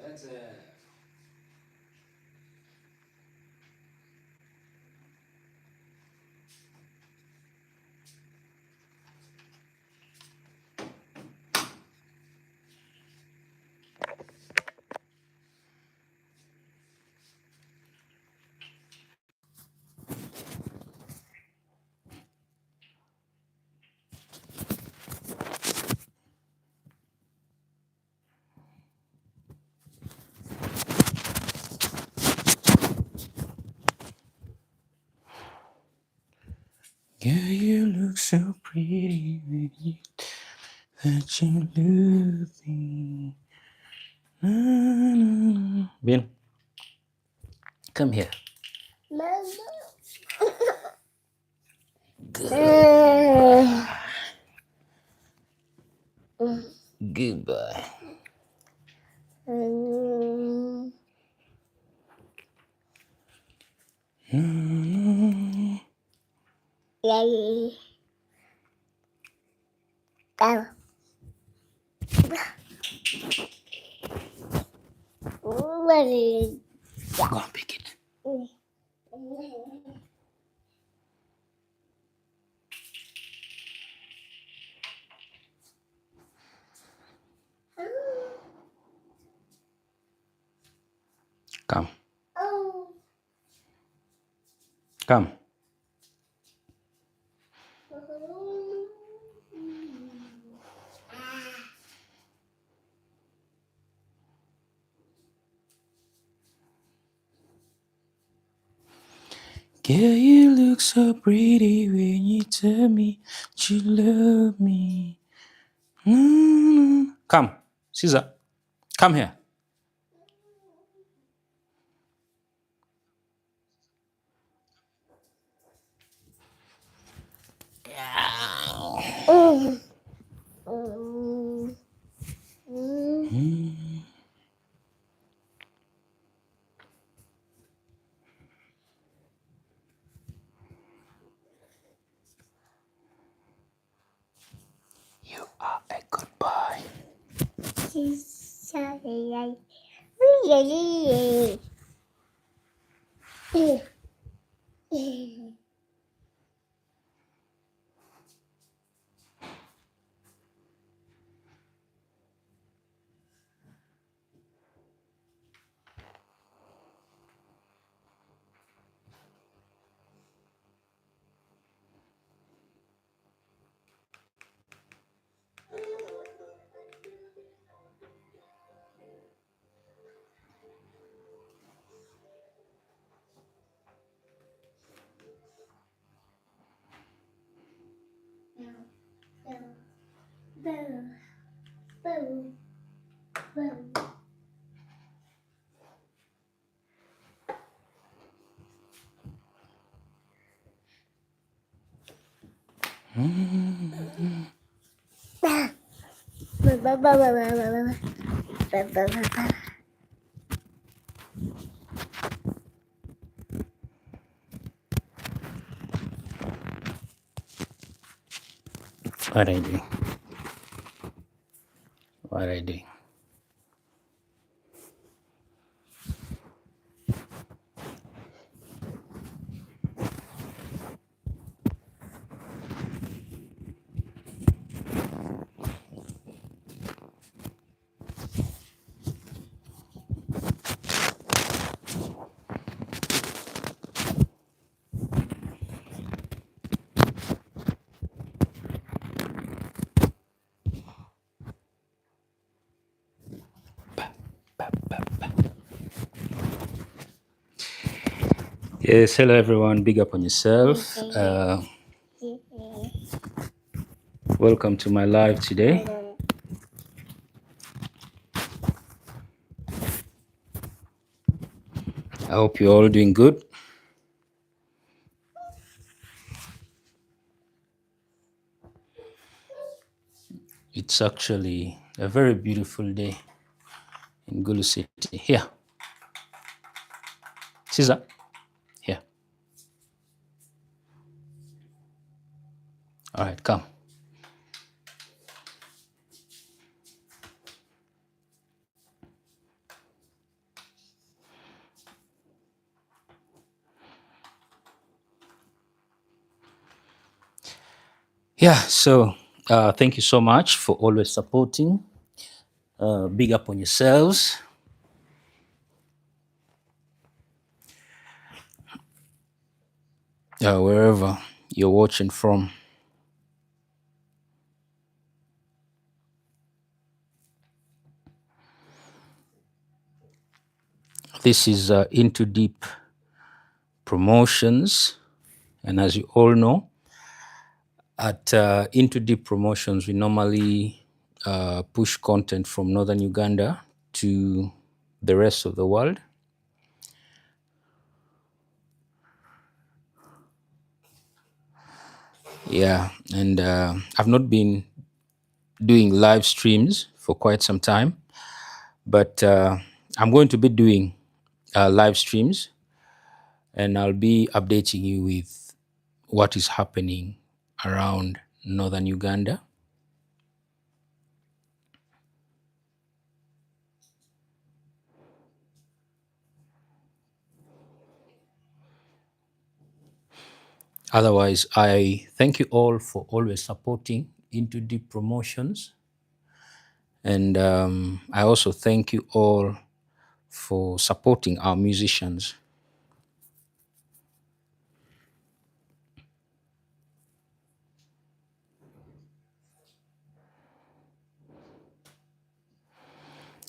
That's it. Girl, you look so pretty when you that you love me. Na, na, na. Bin, come here. Goodbye. Go and pick it. Come. Come. Girl, you look so pretty when you tell me you love me. Come, Caesar. Come here. You are a good boy. What I do? What I do? Yes, hello everyone. Big up on yourself. Welcome to my live today. I hope you're all doing good. It's actually a very beautiful day in Gulu City. Here, Caesar, here. All right, come. Yeah, so thank you so much for always supporting. Big up on yourselves. Wherever you're watching from. This is Into Deep Promotions. And as you all know, at Into Deep Promotions, we normally push content from Northern Uganda to the rest of the world. Yeah, and I've not been doing live streams for quite some time, but I'm going to be doing live streams, and I'll be updating you with what is happening around Northern Uganda. Otherwise, I thank you all for always supporting Into Deep Promotions. And I also thank you all for supporting our musicians.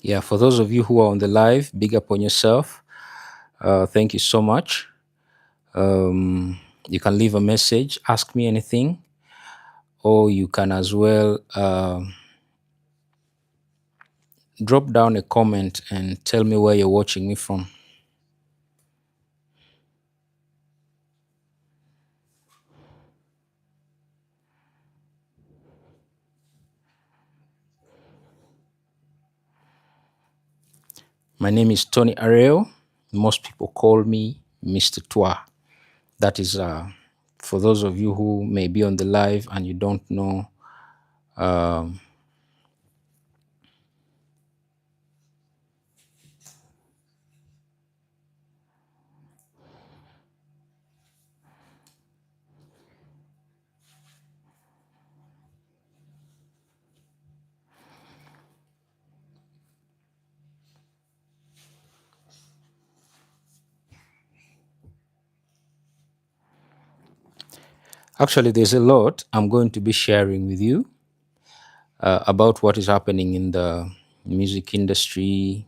Yeah, for those of you who are on the live, big up on yourself. Thank you so much. You can leave a message, ask me anything, or you can as well drop down a comment and tell me where you're watching me from. My name is Tony Areo. Most people call me Mr. Twa. That is for those of you who may be on the live and you don't know. Actually, there's a lot I'm going to be sharing with you about what is happening in the music industry,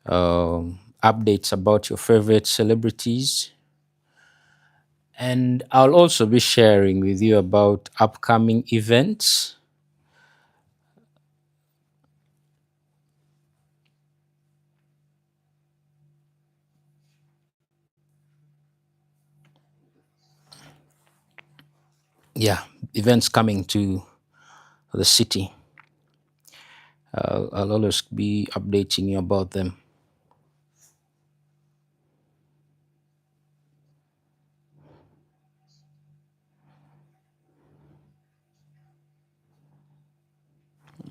updates about your favorite celebrities, and I'll also be sharing with you about upcoming events. Yeah, events coming to the city. I'll always be updating you about them.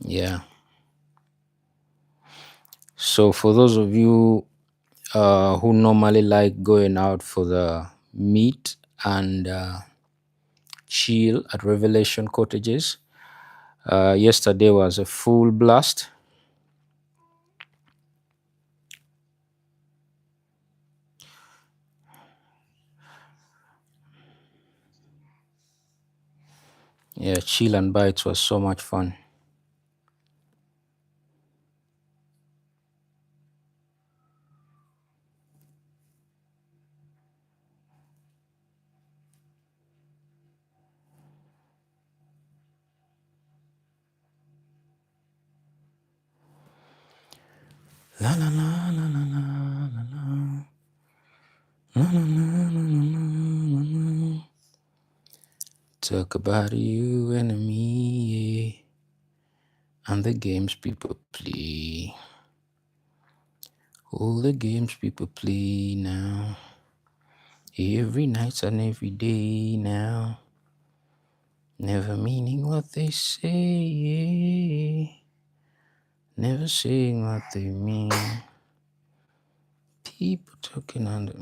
Yeah. So for those of you who normally like going out for the meet and chill at Revelation Cottages, yesterday was a full blast. Yeah, chill and bites was so much fun. La la la la la la la la. La, la, la, la, la, la, la. Talk about you and me, yeah, and the games people play. All the games people play now, every night and every day now, never meaning what they say, never saying what they mean. People talking on the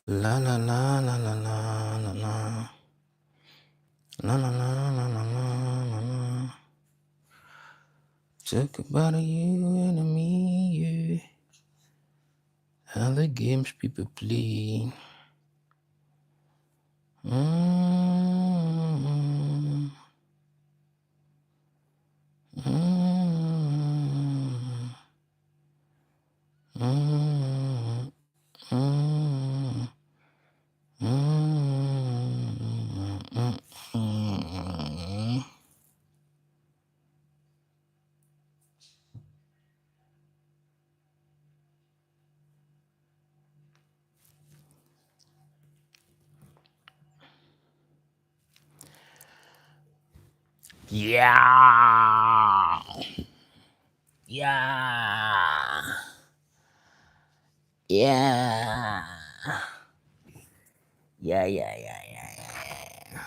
la la la la la la la la. La la la la la la la la. Talk about you and me, you. And the games people play. Mm, mm, mm, mm, mm. Yeah. Yeah. Yeah. Yeah, yeah, yeah, yeah, yeah.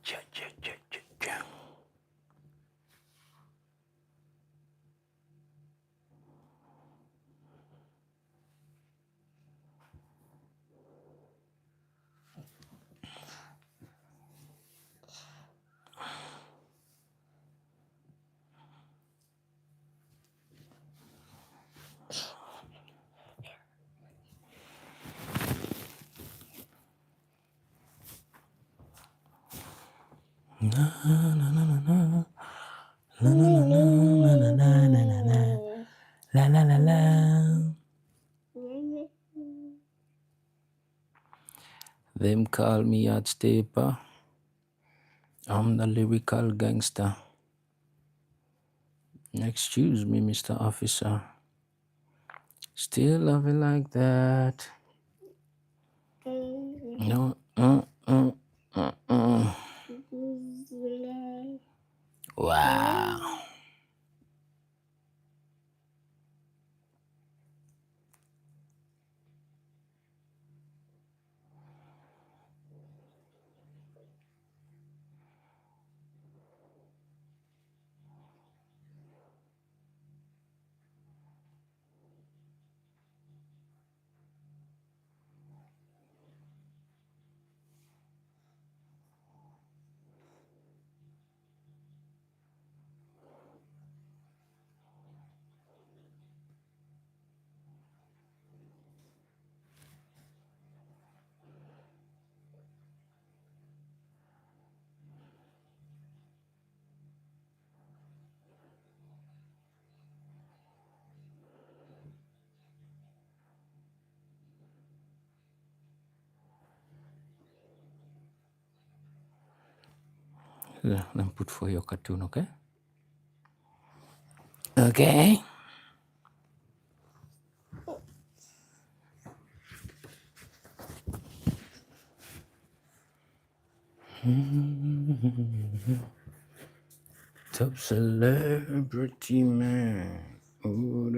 Cha, cha, cha, cha, cha. Na, na, na, na, na. La, la, la, la, la, la, la, la, la, la. La, la, la, la. Them call me Hot Stepper. I'm the lyrical gangster. Excuse me, Mr. Officer. Still love it like that. No, Wow. Then put for your cartoon, okay? Okay. Top celebrity man. Ooh,